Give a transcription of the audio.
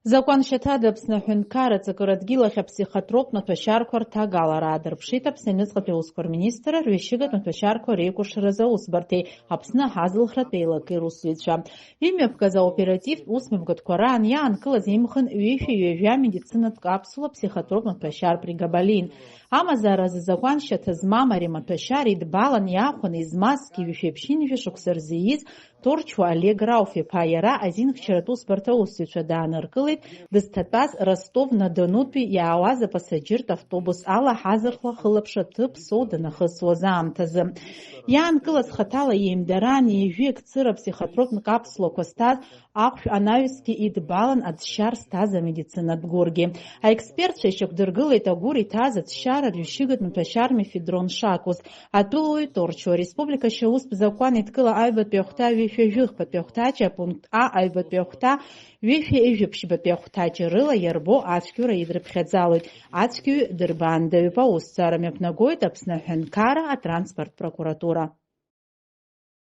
Закон шьаҭада Аԥсны Аҳәынҭқарра Аҵакыра Дгьыл ахь аԥсихотропнтә маҭәашьарақәа рҭагалара аадырԥшит Аԥсны Аҩныҵҟатәи Аусқәа Рминистрра рҩышьыгатә маҭәашьарақәа реикәыршараз аусбарҭеи Аԥсны Аҳазылхратә Еилакы русзуҩцәа. Имҩаԥгаз аоперативтә усмҩаԥгатәқәа раан иаанкылаз имхын ҩышәа-ҩажәа медицинатә капсула ԥсихотропнтә маҭәашьар Пригабалин. Амазаразы закәан шьаҭа змам ари амаҭәашьар идбалан иаахәаны измазгьы ҩышәеиԥшьынҩажәа шықәса рзы ииз Торчуа Олег Рауф-иԥа иара азинхьчаратә усбарҭа аусзуҩцәа дааныркылеит дызҭатәаз Ростов-на-Донутәи иаауаз апассаџьыртә автобус ала ҳазырхәа хылаԥшра ҭыԥ соу данахысуаз аамҭазы. Иаанкылаз хаҭала иеимдаран ижәҩык цыра ԥсихотропнтә капсулақәа зҭаз ахәшә анаҩсгьы идбалан аӡшьар зҭаз амедицинатә гәыргьы. Аекспертцәа ишьақәдыргылеит агәыр иҭаз аӡшьара рҩышьыгатә маҭәашьар мефедрон шакәыз. Атәылауаҩ Торчуа Республика Шьаустә закәан иҭгыла аҩбатәи ахәҭа ҩышәа-жәыхбатәи ахәҭаҷ апункт А аҩбатәи ахәҭа ҩышәа-ижәаԥшьбатәи ахәҭаҷ рыла иарбо ацәгьара идрыԥхьаӡалоит. Ацәгьаҩ дырбаандаҩуп аусҭҵаара мҩаԥнагоит Аԥсны Аҳәынҭқарра атранспорттә прокуратура.